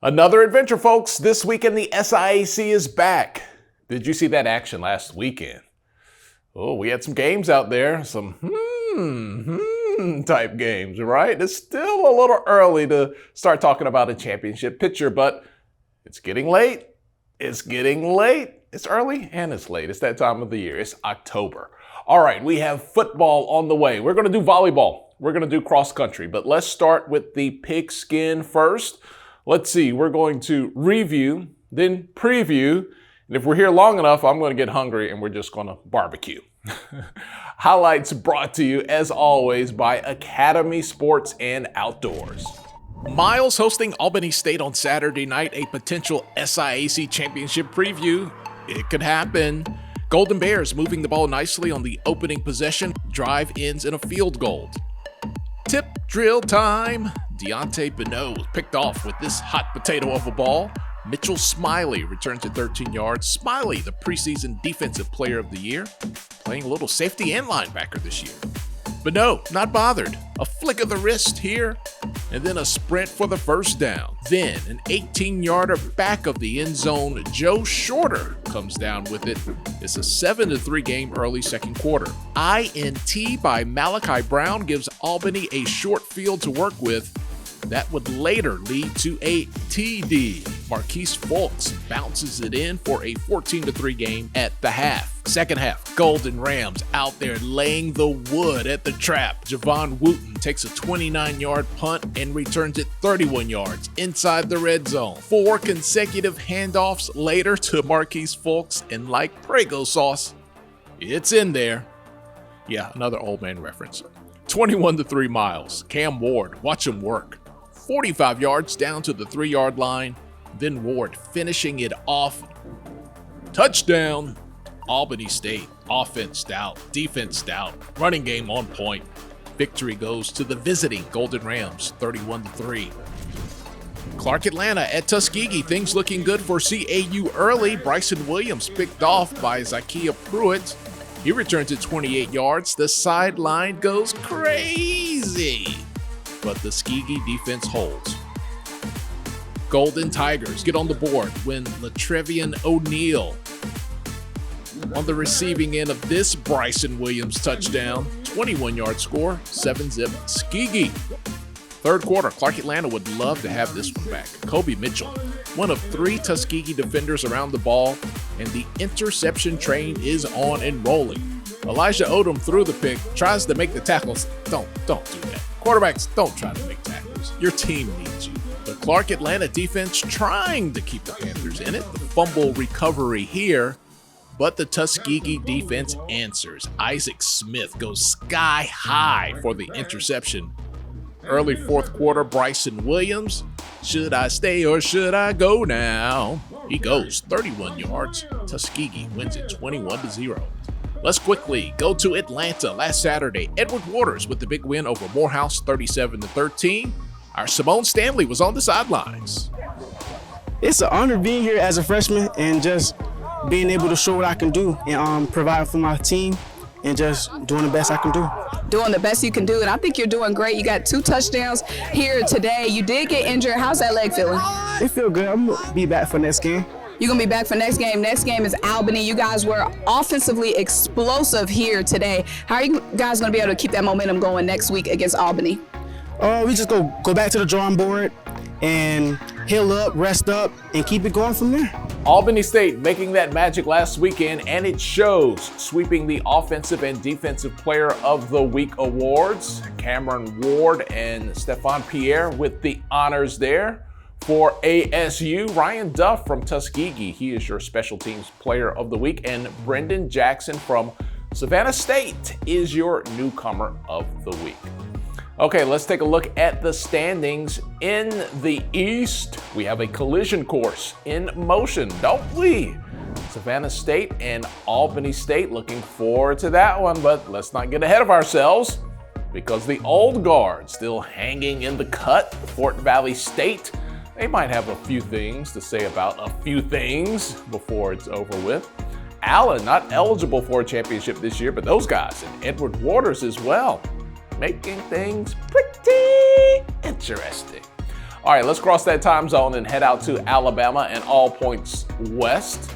Another adventure, folks. This weekend, the SIAC is back. Did you see that action last weekend? Oh, we had some games out there, some type games, right? It's still a little early to start talking about a championship picture, but it's getting late. It's getting late. It's early and it's late. It's that time of the year. It's October. All right, we have football on the way. We're going to do volleyball. We're going to do cross country, but let's start with the pigskin first. Let's see, we're going to review, then preview, and if we're here long enough, I'm going to get hungry and we're just going to barbecue. Highlights brought to you, as always, by Academy Sports and Outdoors. Miles hosting Albany State on Saturday night, a potential SIAC championship preview. It could happen. Golden Bears moving the ball nicely on the opening possession. Drive ends in a field goal. Tip drill time. Deontay Beno picked off with this hot potato of a ball. Mitchell Smiley returns it 13 yards. Smiley, the preseason defensive player of the year, playing a little safety and linebacker this year. Beno, not bothered. A flick of the wrist here, and then a sprint for the first down. Then an 18-yarder back of the end zone. Joe Shorter comes down with it. It's a 7-3 game early second quarter. INT by Malachi Brown gives Albany a short field to work with. That would later lead to a TD. Marquise Fultz bounces it in for a 14-3 game at the half. Second half, Golden Rams out there laying the wood at the trap. Javon Wooten takes a 29-yard punt and returns it 31 yards inside the red zone. 4 consecutive handoffs later to Marquise Fultz, and like Prego sauce, it's in there. Yeah, another old man reference. 21-3 Miles. Cam Ward, watch him work. 45 yards down to the 3-yard line. Then Ward finishing it off. Touchdown. Albany State. Offense stout, defense stout, running game on point. Victory goes to the visiting Golden Rams, 31-3. Clark Atlanta at Tuskegee. Things looking good for CAU early. Bryson Williams picked off by Zakiya Pruitt. He returns it 28 yards. The sideline goes crazy, but the Tuskegee defense holds. Golden Tigers get on the board when Latrevian O'Neal on the receiving end of this Bryson Williams touchdown. 21-yard score, 7-zip Tuskegee. Third quarter, Clark Atlanta would love to have this one back. Kobe Mitchell, one of 3 Tuskegee defenders around the ball, and the interception train is on and rolling. Elijah Odom threw the pick, tries to make the tackles. Don't do that. Quarterbacks, don't try to make tackles. Your team needs you. The Clark Atlanta defense trying to keep the Panthers in it. The fumble recovery here, but the Tuskegee defense answers. Isaac Smith goes sky high for the interception. Early fourth quarter, Bryson Williams. Should I stay or should I go now? He goes 31 yards. Tuskegee wins it 21-0. Let's quickly go to Atlanta. Last Saturday, Edward Waters with the big win over Morehouse, 37-13. Our Simone Stanley was on the sidelines. It's an honor being here as a freshman and just being able to show what I can do and provide for my team and just doing the best I can do. Doing the best you can do, and I think you're doing great. You got 2 touchdowns here today. You did get injured. How's that leg feeling? It feel good. I'm going to be back for next game. You're going to be back for next game. Next game is Albany. You guys were offensively explosive here today. How are you guys going to be able to keep that momentum going next week against Albany? We just go back to the drawing board and heal up, rest up, and keep it going from there. Albany State making that magic last weekend, and it shows, sweeping the Offensive and Defensive Player of the Week awards. Cameron Ward and Stephon Pierre with the honors there. For ASU, Ryan Duff from Tuskegee, he is your Special Teams Player of the Week, and Brendan Jackson from Savannah State is your Newcomer of the Week. Okay, let's take a look at the standings. In the East, we have a collision course in motion, don't we? Savannah State and Albany State, looking forward to that one, but let's not get ahead of ourselves because the old guard still hanging in the cut. Fort Valley State, they might have a few things to say about a few things before it's over with. Allen, not eligible for a championship this year, but those guys, and Edward Waters as well, making things pretty interesting. All right, let's cross that time zone and head out to Alabama and all points west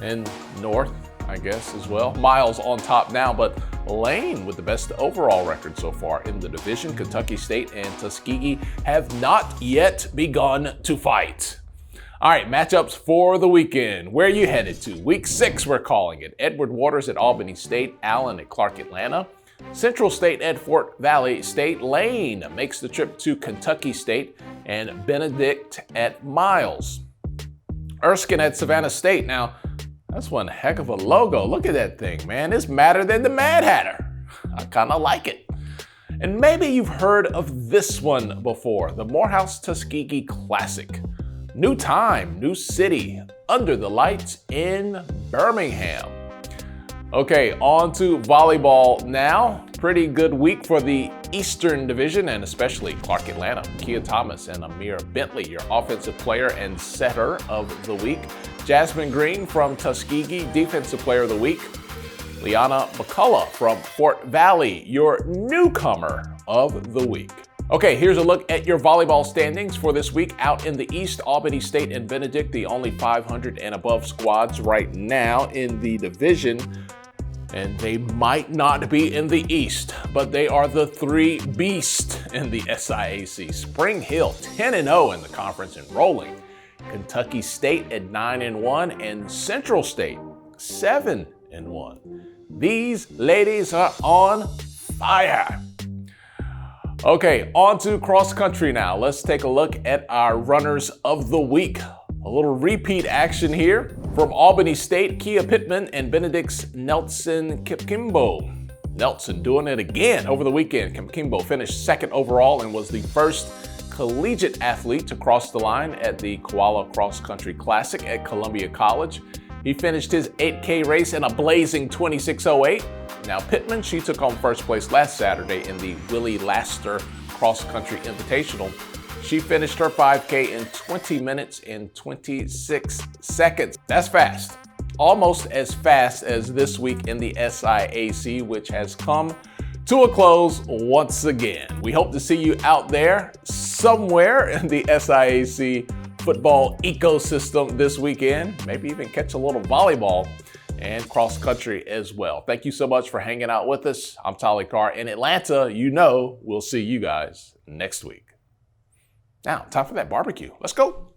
and north, I guess, as well. Miles on top now, but Lane with the best overall record so far in the division. Kentucky State and Tuskegee have not yet begun to fight. All right, matchups for the weekend. Where are you headed to? Week 6, we're calling it. Edward Waters at Albany State, Allen at Clark Atlanta. Central State at Fort Valley State. Lane makes the trip to Kentucky State, and Benedict at Miles. Erskine at Savannah State. Now, that's one heck of a logo. Look at that thing, man. It's madder than the Mad Hatter. I kind of like it. And maybe you've heard of this one before, the Morehouse Tuskegee Classic. New time, new city, under the lights in Birmingham. Okay, on to volleyball now. Pretty good week for the Eastern Division, and especially Clark Atlanta. Kia Thomas and Amir Bentley, your offensive player and setter of the week. Jasmine Green from Tuskegee, defensive player of the week. Liana McCullough from Fort Valley, your newcomer of the week. Okay, here's a look at your volleyball standings for this week. Out in the East, Albany State and Benedict, the only 500 and above squads right now in the division. And they might not be in the East, but they are the 3 beasts in the SIAC. Spring Hill, 10-0 in the conference and rolling. Kentucky State at 9-1 and Central State, 7-1. These ladies are on fire. Okay, on to cross country now. Let's take a look at our runners of the week. A little repeat action here. From Albany State, Kia Pittman and Benedict's Nelson Kipkimbo. Nelson doing it again over the weekend. Kipkimbo finished 2nd overall and was the first collegiate athlete to cross the line at the Koala Cross Country Classic at Columbia College. He finished his 8K race in a blazing 26:08. Now Pittman, she took home first place last Saturday in the Willie Laster Cross Country Invitational. She finished her 5K in 20 minutes and 26 seconds. That's fast. Almost as fast as this week in the SIAC, which has come to a close once again. We hope to see you out there somewhere in the SIAC football ecosystem this weekend. Maybe even catch a little volleyball and cross country as well. Thank you so much for hanging out with us. I'm Tolly Carr in Atlanta. You know we'll see you guys next week. Now, time for that barbecue. Let's go.